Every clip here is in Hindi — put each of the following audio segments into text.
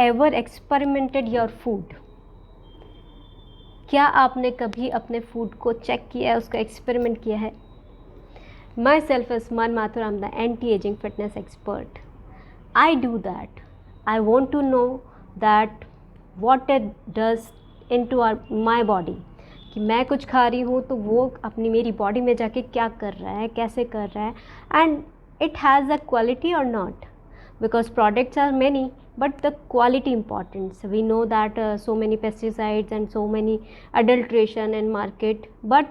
Ever experimented your food? क्या आपने कभी अपने फूड को चेक किया है, उसका एक्सपेरिमेंट किया है? माई सेल्फ इज मन Mathur, I am the anti ageing fitness expert. I do that. I want to know that what it does into my body. कि मैं कुछ खा रही हूँ तो वो अपनी मेरी बॉडी में जाके क्या कर रहा है, कैसे कर रहा है, and it has a quality or not, because products are many but the quality importance. We know that so many pesticides and so many adulteration in market, but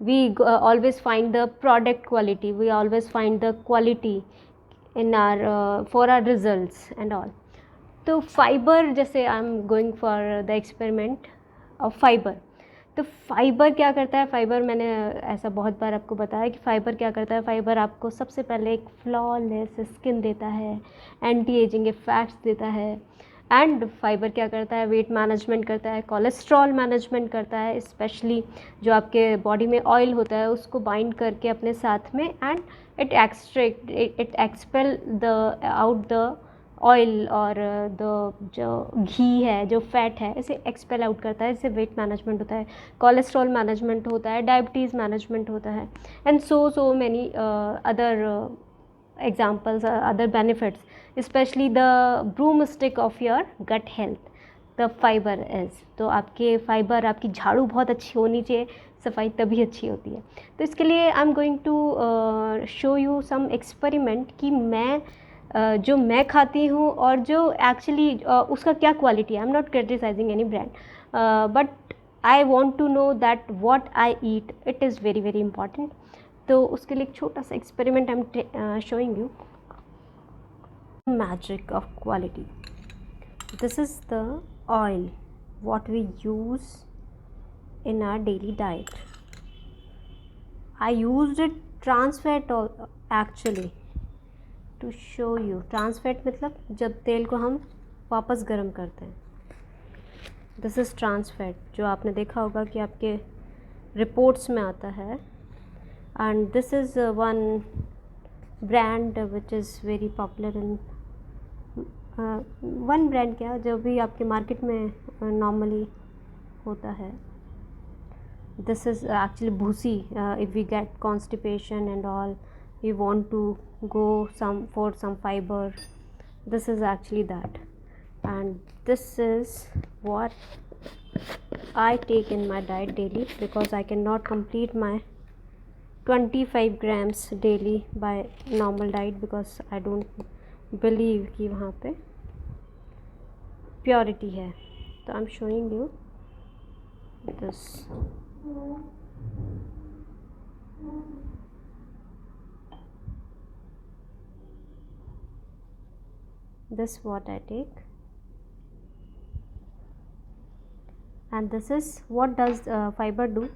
we always find the product quality, we always find the quality in our for our results and all. तो फाइबर, जैसे आई am going for the experiment of fibre. तो फाइबर क्या करता है? फाइबर मैंने ऐसा बहुत बार आपको बताया कि फाइबर क्या करता है. फाइबर आपको सबसे पहले एक फ्लॉलेस स्किन देता है, एंटी एजिंग इफेक्ट्स देता है, एंड फाइबर क्या करता है? वेट मैनेजमेंट करता है, कोलेस्ट्रॉल मैनेजमेंट करता है, स्पेशली जो आपके बॉडी में ऑयल होता है उसको बाइंड करके अपने साथ में, and it expel the out the oil और द जो घी है, जो फैट है, इसे एक्सपेल आउट करता है. इससे वेट मैनेजमेंट होता है, कोलेस्ट्रॉल मैनेजमेंट होता है, डायबिटीज़ मैनेजमेंट होता है, and so many other examples, other benefits, especially the broomstick of your gut health, the fiber is. तो आपके फाइबर, आपकी झाड़ू बहुत अच्छी होनी चाहिए, सफाई तभी अच्छी होती है. तो इसके लिए I am going to show you some experiment कि मैं जो मैं खाती हूँ और जो एक्चुअली उसका क्या क्वालिटी है. I am not criticising any brand, but I want to know that what I eat, it is very very important. तो उसके लिए एक छोटा सा experiment I am showing you. Magic of quality. This is the oil what we use in our daily diet. I used it trans fat actually to show you. Trans fat मतलब जब तेल को हम वापस गर्म करते हैं. This is trans fat, जो आपने देखा होगा कि आपके रिपोर्ट्स में आता है. And this is one brand which is very popular in one brand क्या, जो भी आपके मार्केट में नॉर्मली होता है. This is actually भूसी. If we get constipation and all, we want to go for some fiber, this is actually that. And this is what I take in my diet daily, because I cannot complete my 25 grams daily by normal diet, because I don't believe कि वहाँ पे प्योरिटी है. तो आई am showing you this. This what I take, and this is what does fiber do.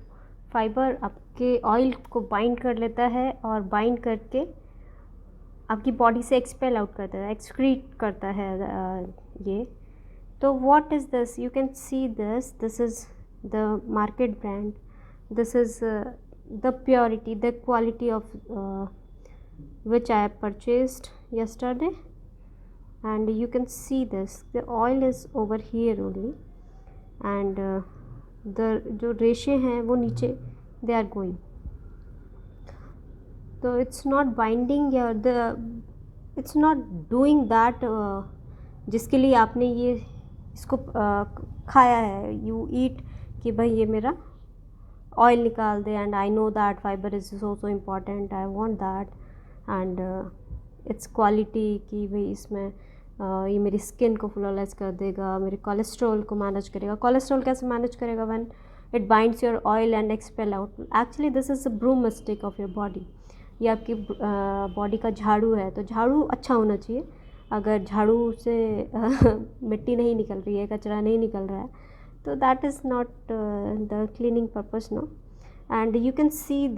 Fibre आपके ऑयल को बाइंड कर लेता है, और बाइंड करके आपकी बॉडी से एक्सपेल आउट करता है, एक्सक्रीट करता है ये. तो what is this? You can see this. This is the market brand. This is the purity, the quality of which I purchased yesterday, and you can see this. The oil is over here only, and जो रेशे हैं वो नीचे दे आर गोइंग. तो इट्स नॉट बाइंडिंग या इट्स नॉट डूइंग दैट जिसके लिए आपने ये इसको खाया है. यू ईट कि भाई ये मेरा ऑयल निकाल दे, and I know that fibre is so important, I want that, and it's quality कि भाई इसमें ये मेरी स्किन को फ्लॉलेस कर देगा, मेरे कोलेस्ट्रॉल को मैनेज करेगा. कोलेस्ट्रॉल कैसे मैनेज करेगा? When it binds your oil and expel out. Actually this is a broomstick of your body. ये आपकी बॉडी का झाड़ू है. तो झाड़ू अच्छा होना चाहिए. अगर झाड़ू से मिट्टी नहीं निकल रही है, कचरा नहीं निकल रहा है, तो that is not the cleaning purpose, no. And you can see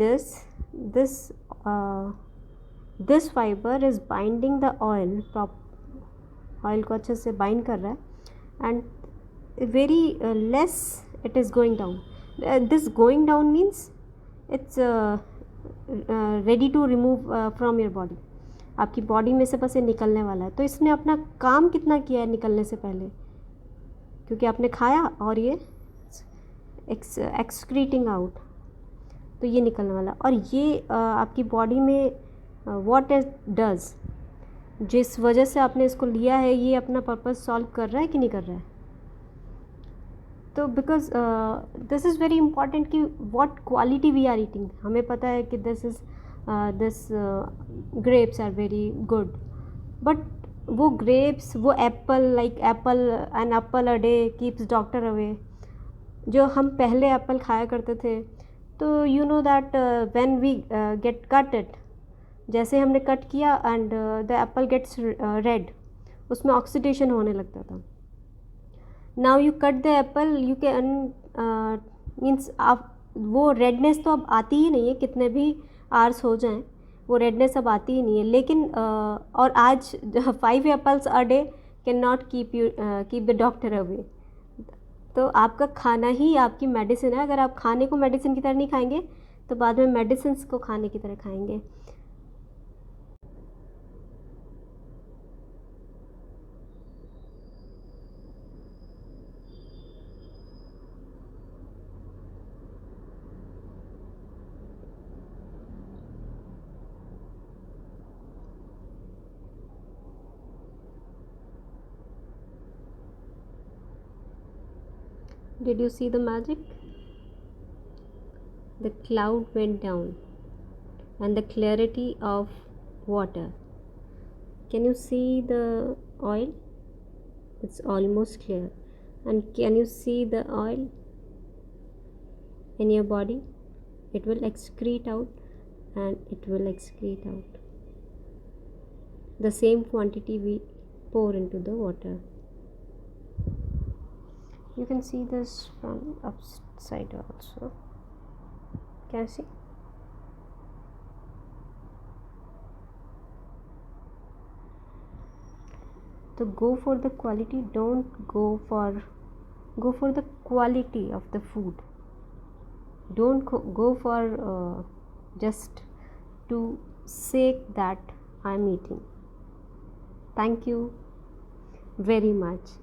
this fibre is binding the oil. Oil को अच्छे से बाइंड कर रहा है, and very less it is going down. This going down means it's ready to remove from your body. आपकी बॉडी में से बस ये निकलने वाला है। तो इसने अपना काम कितना किया है निकलने से पहले, क्योंकि आपने खाया और ये एक्सक्रीटिंग आउट, तो ये निकलने वाला। और ये आपकी बॉडी में व्हाट इट डज, जिस वजह से आपने इसको लिया है, ये अपना पर्पस सॉल्व कर रहा है कि नहीं कर रहा है। तो because this is very important कि what quality we are eating. हमें पता है कि this grapes are very good, but वो ग्रेप्स, वो apple, like apple, an apple a day keeps doctor away, जो हम पहले एप्पल खाया करते थे, तो you know that when we get cut it, जैसे हमने कट किया and the apple gets red, उसमें ऑक्सीडेशन होने लगता था। Now you cut the Apple, you can means आप वो रेडनेस तो अब आती ही नहीं है, कितने भी आवर्स हो जाएं वो रेडनेस अब आती ही नहीं है। लेकिन और आज 5 apples a day can not keep the doctor away. तो आपका खाना ही आपकी मेडिसिन है। अगर आप खाने को मेडिसिन की तरह नहीं खाएंगे तो बाद में मेडिसिन को खाने की तरह खाएंगे। Did you see the magic? The cloud went down and the clarity of water. Can you see the oil? It's almost clear. And can you see the oil in your body? It will excrete out and it will excrete out. The same quantity we pour into the water. You can see this from upside also. Can you see? So go for the quality, don't go for the quality of the food. Don't go for just to sake that I'm eating. Thank you very much.